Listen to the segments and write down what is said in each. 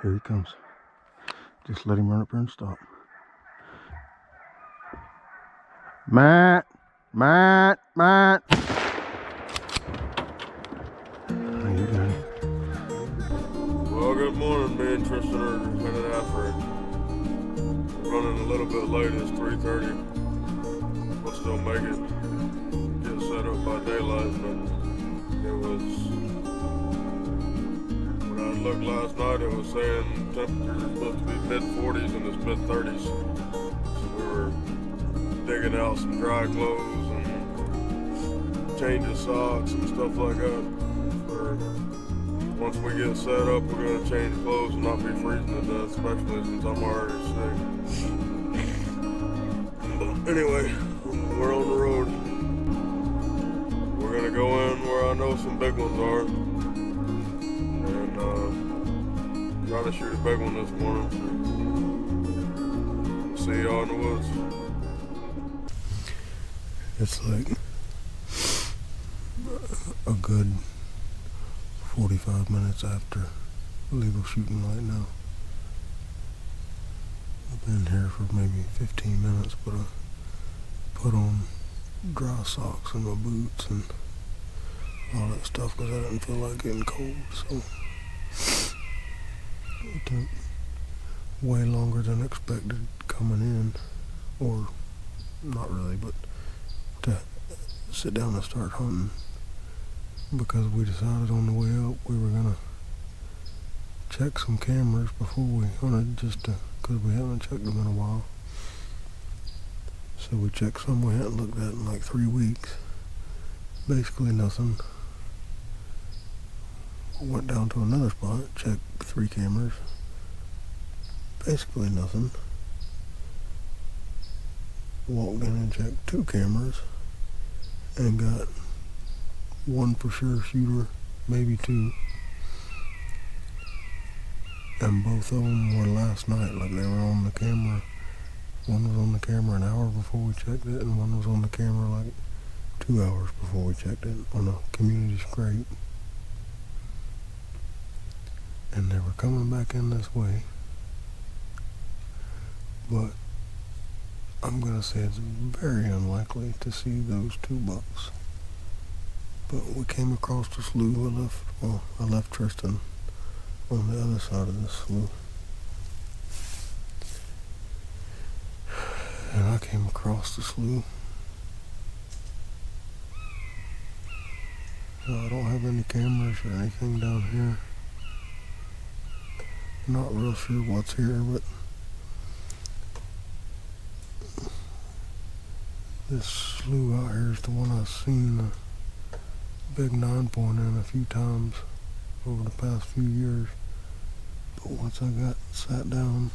Here he comes. Just let him run up here and stop. Matt! Matt! Matt! How you doing? Well, good morning. Me and Tristan are headed after it. We're running a little bit late. It's 3:30. We'll still make it. Get set up by daylight, but it was... When I looked last night, it was saying temperature is supposed to be mid-40s and it's mid-30s. So we were digging out some dry clothes and changing socks and stuff like that. Once we get set up, we're going to change clothes and not be freezing to death, especially since I'm already sick. But anyway, we're on the road. We're going to go in where I know some big ones are and try to shoot a big one this morning. See y'all in the woods. It's like a good 45 minutes after legal shooting right now. I've been here for maybe 15 minutes, but I put on dry socks and my boots and all that stuff because I didn't feel like getting cold. So it took way longer than expected coming in, or not really, but to sit down and start hunting. Because we decided on the way up we were gonna check some cameras before we hunted, just because we haven't checked them in a while. So we checked some we hadn't looked at in like 3 weeks. Basically nothing. Went down to another spot, checked 3 cameras. Basically nothing. Walked in and checked 2 cameras and got 1 for sure shooter, maybe 2, and both of them were last night. Like, they were on the camera. One was on the camera an hour before we checked it, and one was on the camera like 2 hours before we checked it on a community scrape. And they were coming back in this way, but I'm gonna say it's very unlikely to see those 2 bucks. But we came across the slough. I left Tristan on the other side of the slough. And I came across the slough. So I don't have any cameras or anything down here. Not real sure what's here, but this slough out here is the one I've seen the big 9-point in a few times over the past few years. But once I got sat down,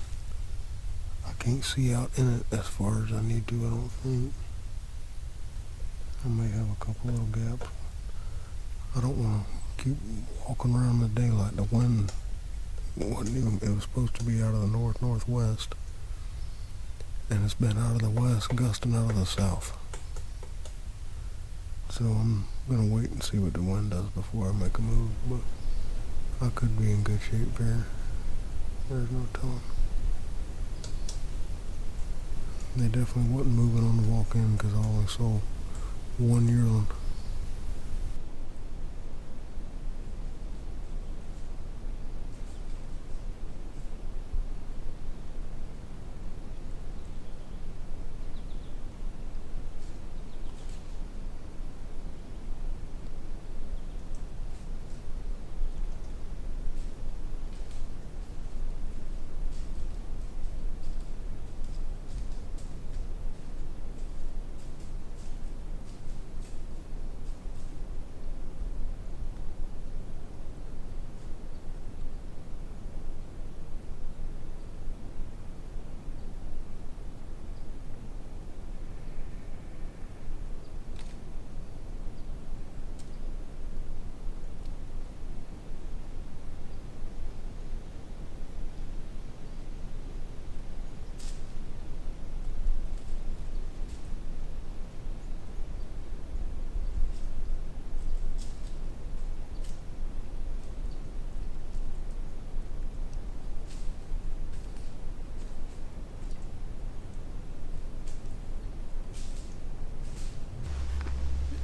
I can't see out in it as far as I need to, I don't think. I may have a couple little gaps. I don't want to keep walking around in the daylight. The wind wasn't even, it was supposed to be out of the northwest, and it's been out of the west, gusting out of the south. So I'm gonna wait and see what the wind does before I make a move, but I could be in good shape here. There's no telling. They definitely wasn't moving on the walk in because I only saw 1 yearling.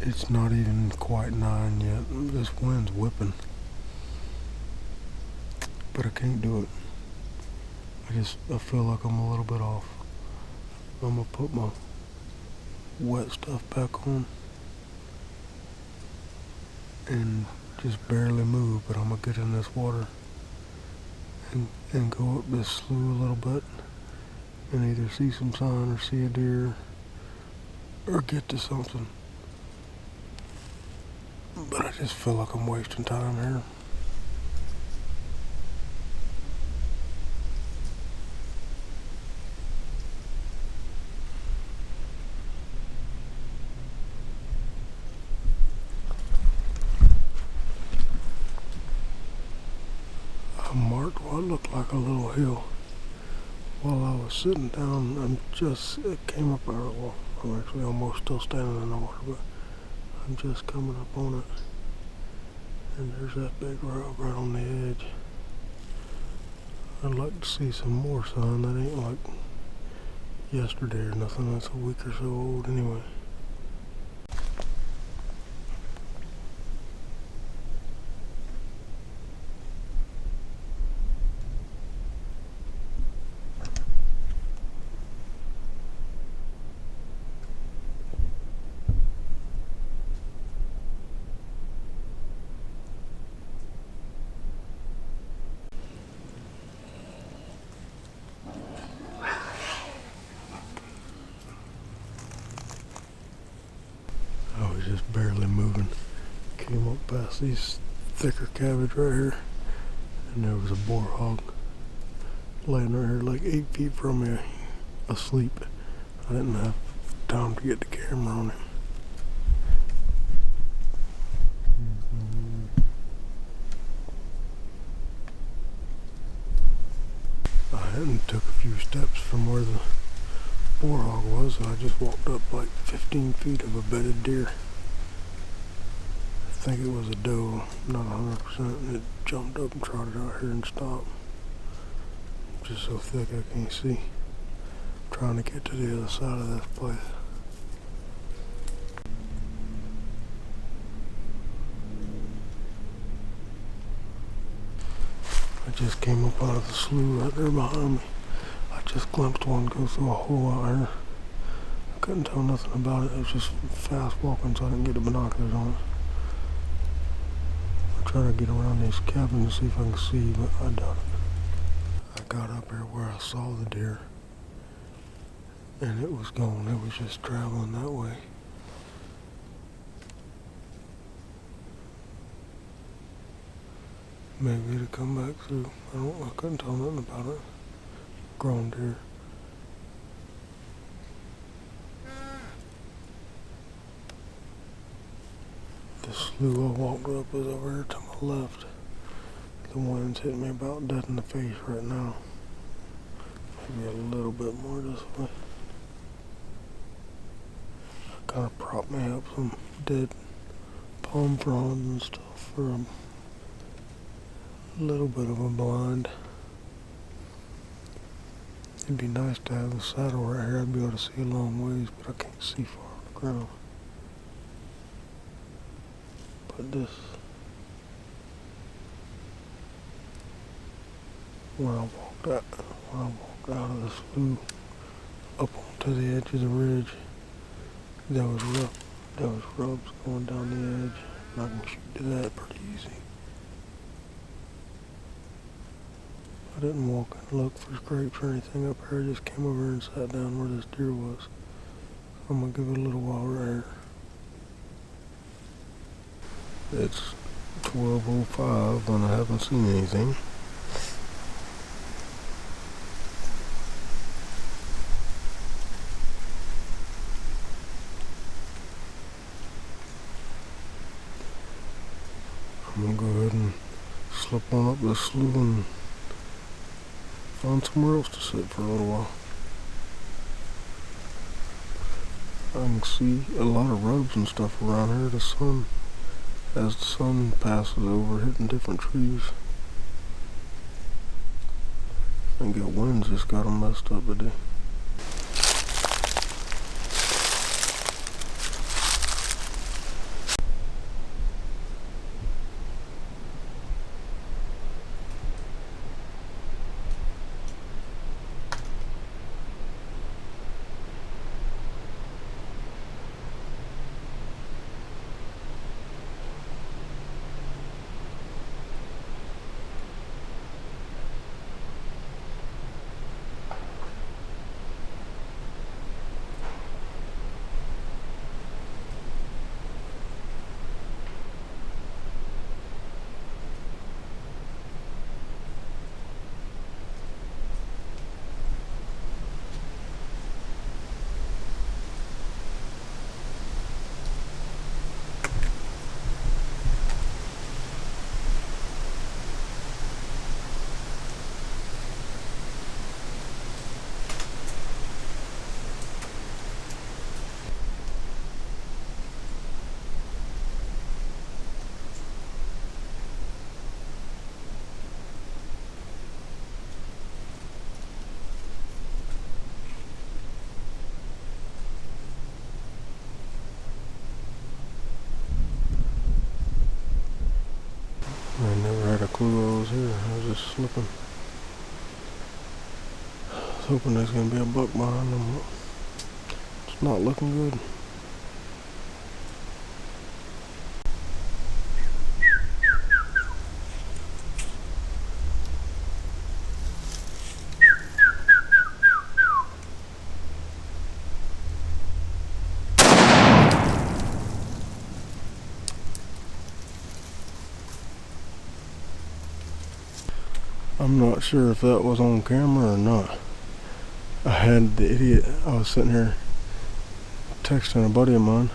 It's not even quite 9 yet. This wind's whipping. But I can't do it. I feel like I'm a little bit off. I'm gonna put my wet stuff back on and just barely move, but I'm gonna get in this water and go up this slough a little bit and either see some sign or see a deer or get to something. But I just feel like I'm wasting time here. I marked what looked like a little hill while I was sitting down. It came up out of the water. I'm actually almost still standing in the water, but I'm just coming up on it. And there's that big rock right on the edge. I'd like to see some more sign. That ain't like yesterday or nothing. That's a week or so old anyway. I was just barely moving. Came up past these thicker cabbage right here, and there was a boar hog laying right here like 8 feet from me, asleep. I didn't have time to get the camera on him. I hadn't took a few steps from where the boar hog was, so I just walked up like 15 feet of a bedded deer. I think it was a doe, not 100%, and it jumped up and trotted out here and stopped. Just so thick I can't see. I'm trying to get to the other side of this place. I just came up out of the slough right there behind me. I just glimpsed one go through a hole out here. I couldn't tell nothing about it. It was just fast walking, so I didn't get the binoculars on it. I try to get around these cabins and see if I can see, but I doubt it. I got up here where I saw the deer, and it was gone. It was just traveling that way. Maybe it'd come back through. I couldn't tell nothing about it. Grown deer. The slough I walked up is over here to my left. The wind's hitting me about dead in the face right now. Maybe a little bit more this way. I kind of propped me up some dead palm fronds and stuff for a little bit of a blind. It'd be nice to have the saddle right here. I'd be able to see a long ways, but I can't see far on the ground. But this, when I walked out of the slough up onto the edge of the ridge, there was rubs going down the edge, and I can shoot to that pretty easy. I didn't walk and look for scrapes or anything up here. I just came over and sat down where this deer was. I'm gonna give it a little while right here. It's 12:05 and I haven't seen anything. I'm gonna go ahead and slip on up this slough and find somewhere else to sit for a little while. I can see a lot of rubs and stuff around here. As the sun passes over, hitting different trees. I think the wind's just got them messed up today. clue I was here. I was just slipping. I was hoping there's gonna be a buck behind them, but it's not looking good. I'm not sure if that was on camera or not. I had the idiot, I was sitting here texting a buddy of mine,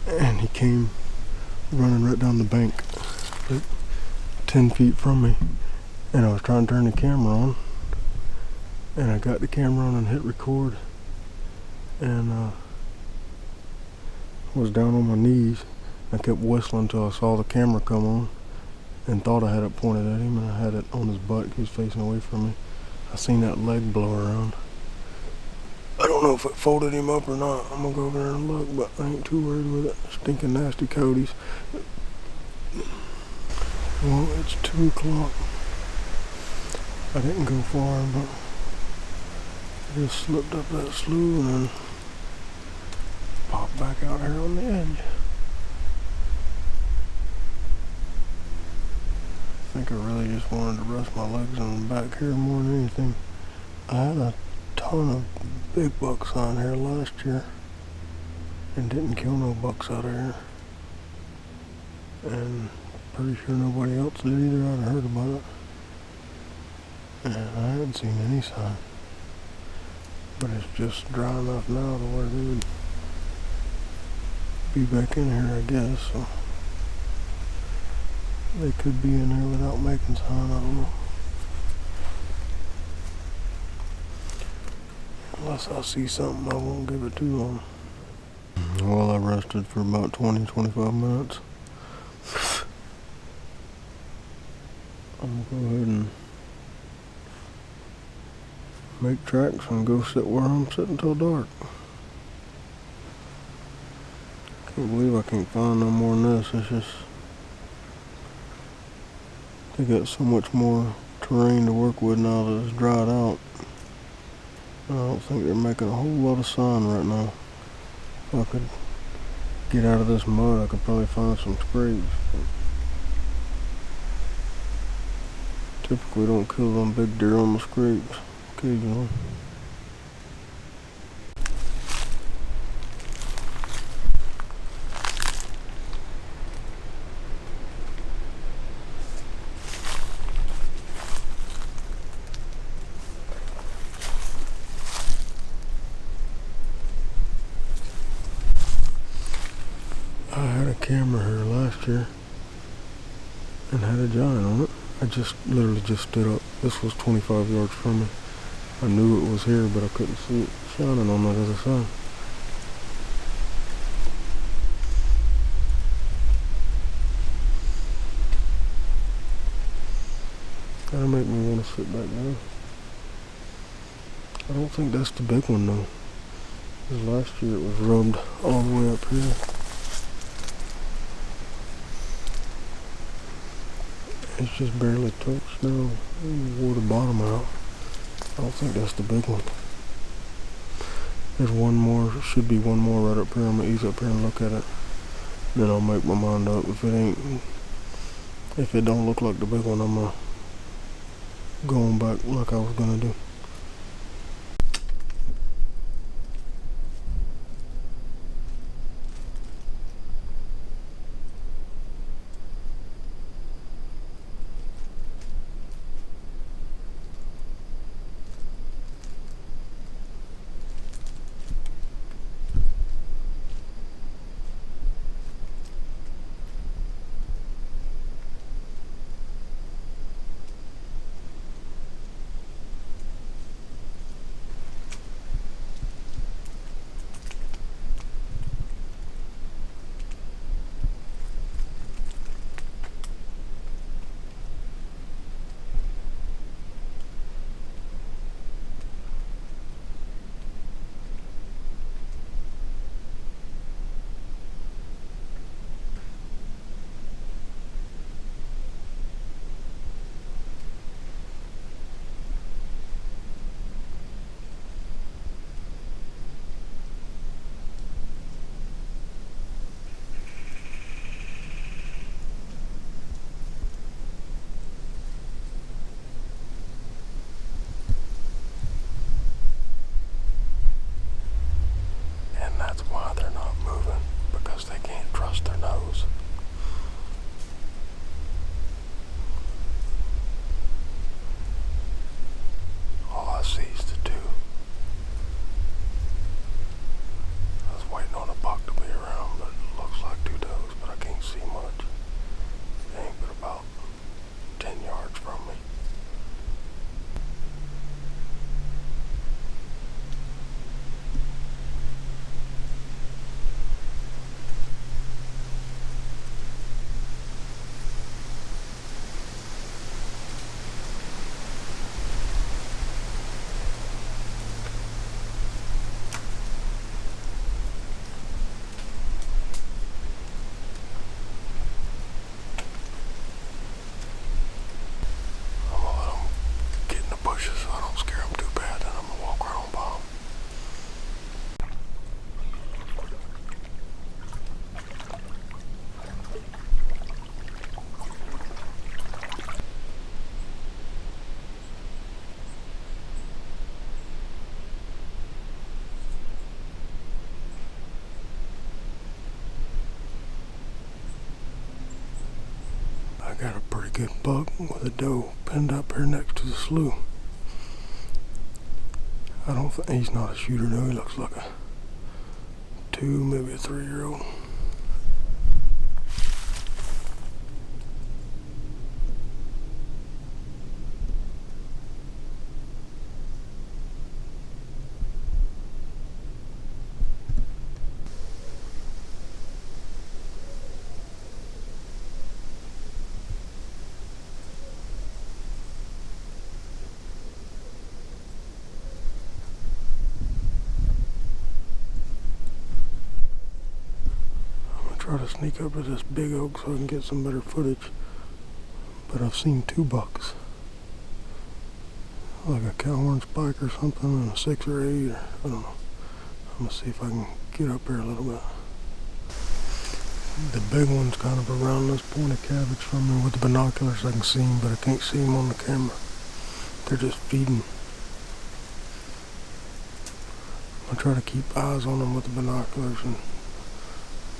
and he came running right down the bank, like 10 feet from me, and I was trying to turn the camera on, and I got the camera on and hit record, and was down on my knees. I kept whistling until I saw the camera come on, and thought I had it pointed at him, and I had it on his butt. He was facing away from me. I seen that leg blow around. I don't know if it folded him up or not. I'm gonna go over there and look, but I ain't too worried with it. Stinking nasty coyotes. Well, it's 2 o'clock. I didn't go far, but I just slipped up that slough and then popped back out here on the edge. I think I really just wanted to rest my legs on the back here more than anything. I had a ton of big bucks on here last year and didn't kill no bucks out of here. And pretty sure nobody else did either. I'd heard about it. And I hadn't seen any sign. But it's just dry enough now to where they would be back in here, I guess. So they could be in there without making sign, I don't know. Unless I see something I won't give it too long. Well, I rested for about 20-25 minutes. I'm gonna go ahead and make tracks and go sit where I'm sitting till dark. Can't believe I can't find no more than this. It's just, they got so much more terrain to work with now that it's dried out. I don't think they're making a whole lot of sign right now. If I could get out of this mud, I could probably find some scrapes. Typically don't kill them big deer on the scrapes, occasionally. I had a camera here last year and had a giant on it. I just literally just stood up. This was 25 yards from me. I knew it was here, but I couldn't see it shining on that other side. That'll make me want to sit back down. I don't think that's the big one though. Because last year it was rubbed all the way up here. It's just barely touched now. Wore the bottom out. I don't think that's the big one. There's one more, should be one more right up here. I'm gonna ease up here and look at it. Then I'll make my mind up. If it don't look like the big one, I'm gonna go on back like I was gonna do. good buck with a doe pinned up here next to the slough. I don't think he's not a shooter though. He looks like a 2, maybe a 3-year-old. Try to sneak up to this big oak so I can get some better footage. But I've seen 2 bucks. Like a cowhorn spike or something, and a 6 or 8, or I don't know. I'm gonna see if I can get up here a little bit. The big one's kind of around this point of cabbage from me. With the binoculars I can see him, but I can't see him on the camera. They're just feeding. I try to keep eyes on them with the binoculars and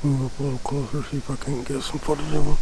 move up a little closer, see if I can't get some footage of them.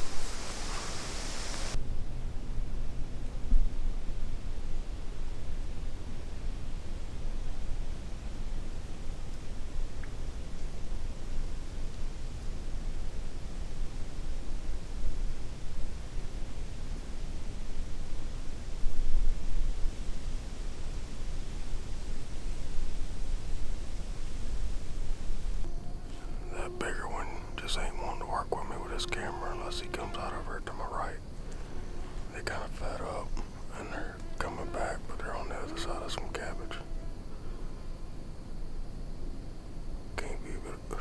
That bigger one just ain't wanting to work with me with this camera unless he comes out over to my right. They kind of fed up and they're coming back, but they're on the other side of some cabbage. Can't be, but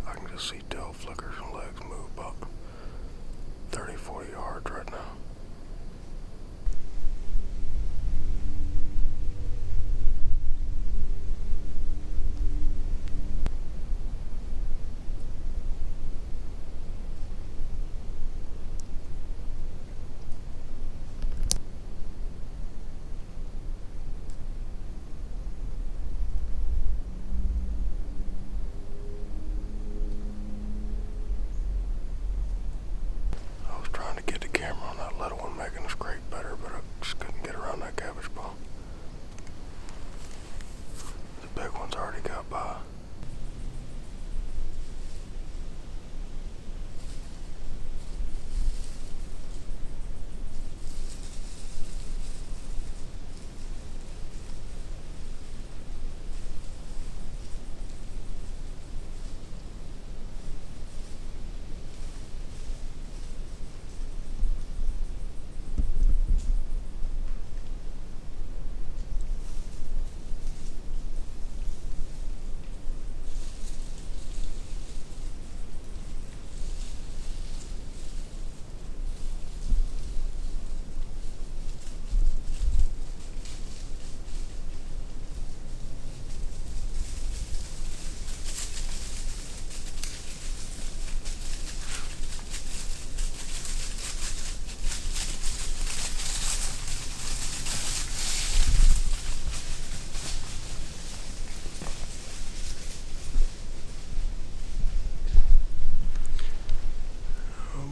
I can just see tail flickers and legs move about 30-40 yards right now. On that little one making a scrape better, but I just couldn't get around that cabbage pole. The big one's already got by.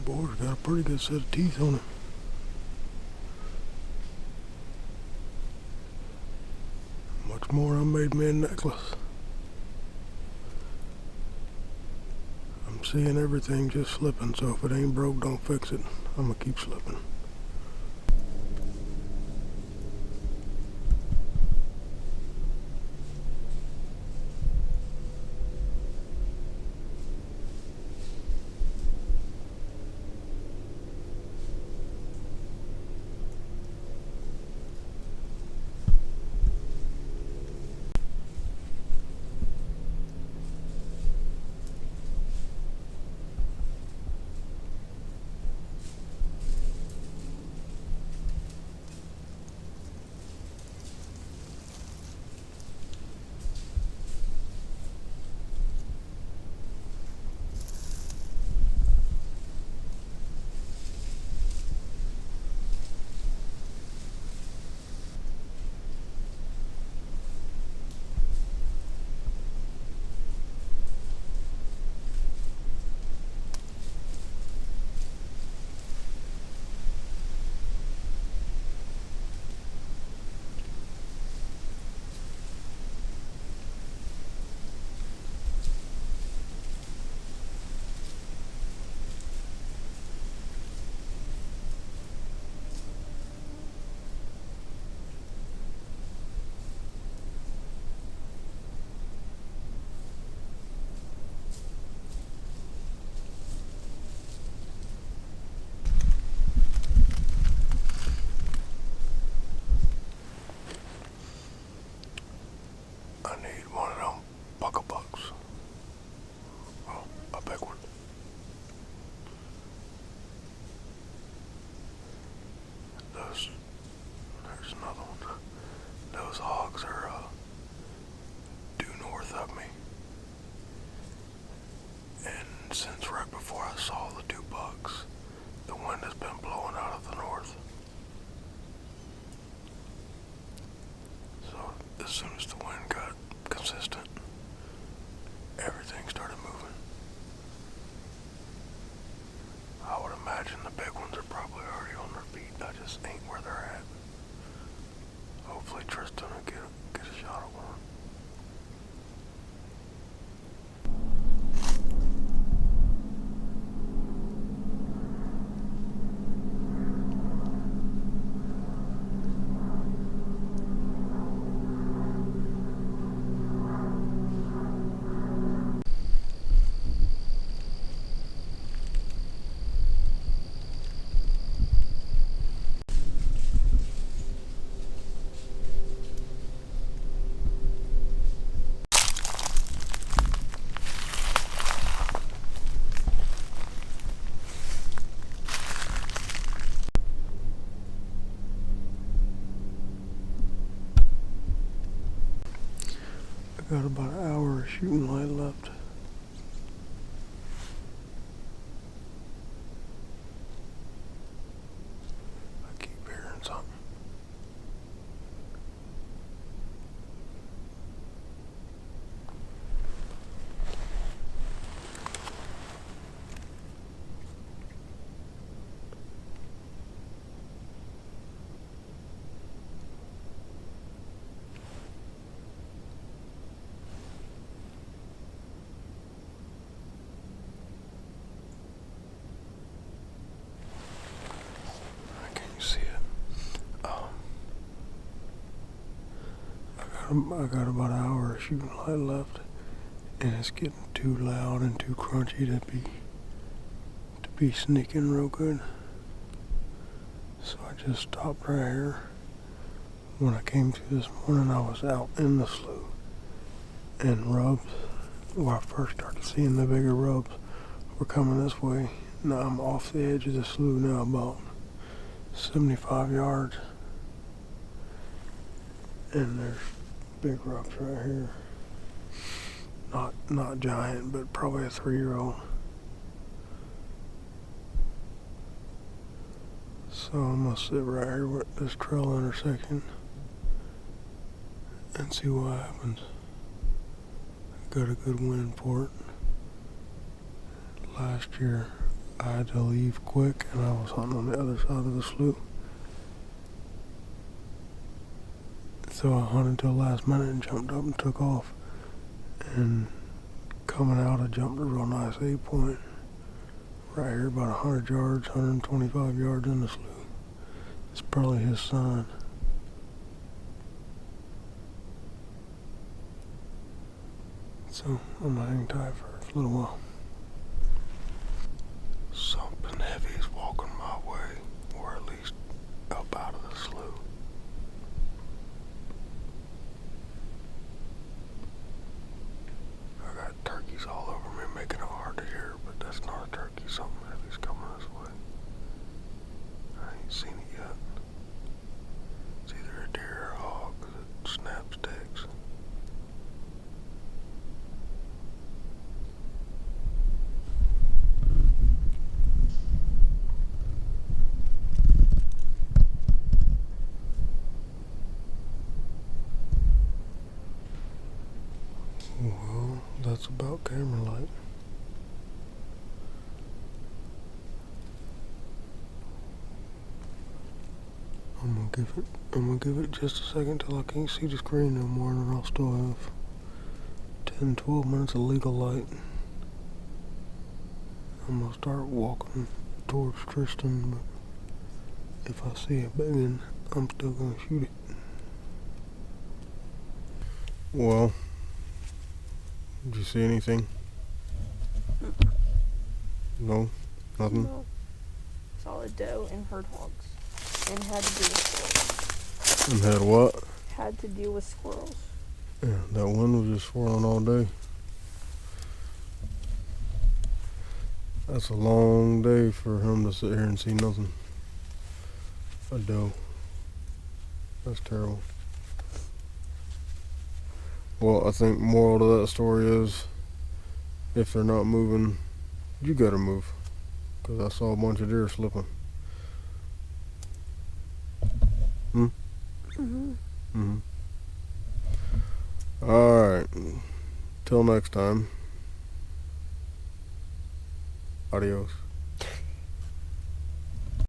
Boar's got a pretty good set of teeth on it. Much more, I made me a necklace. I'm seeing everything just slipping, so if it ain't broke, don't fix it. I'm gonna keep slipping. need one of them buckle bucks. Well, a big one. There's another one. Those hogs are due north of me. And since right before I saw the two bucks, the wind has been blowing out of the north. So as soon as the wind got consistent, everything started moving. I would imagine the big ones are probably already on their feet. I just ain't where they're at. Hopefully Tristan will get a shot at one. Got about an hour of shooting light left. I keep hearing something. See it. I got about an hour of shooting light left, and it's getting too loud and too crunchy to be sneaking real good. So I just stopped right here. When I came to this morning, I was out in the slough, and rubs, where I first started seeing the bigger rubs, were coming this way. Now I'm off the edge of the slough now, about 75 yards, and there's big rocks right here. Not giant, but probably a 3-year-old. So I'm gonna sit right here with this trail intersection and see what happens. Got a good wind for it. Last year I had to leave quick, and I was hunting on the other side of the slough. So I hunted till last minute and jumped up and took off. And coming out, I jumped a real nice 8-point. Right here, about 100 yards, 125 yards in the slough. It's probably his sign. So I'm gonna hang tight for a little while. Something heavy is walking my way, or at least up out of the slough. I got turkeys all over me, making it hard to hear, but that's not a turkey. Something heavy's coming this way. I ain't seen it yet. It's either a deer or a hog that snaps sticks. Well, that's about camera light. I'm gonna give it just a second till I can't see the screen no more, and then I'll still have 10-12 minutes of legal light. I'm gonna start walking towards Tristan, but if I see a big one, I'm still gonna shoot it. Well, did you see anything? No? Nothing? No. Saw a doe and heard hogs. And had to deal with squirrels. And had what? Had to deal with squirrels. Yeah, that wind was just swirling all day. That's a long day for him to sit here and see nothing. A doe. That's terrible. Well, I think moral to that story is, if they're not moving, you gotta move. Because I saw a bunch of deer slipping. Alright. Till next time. Adios.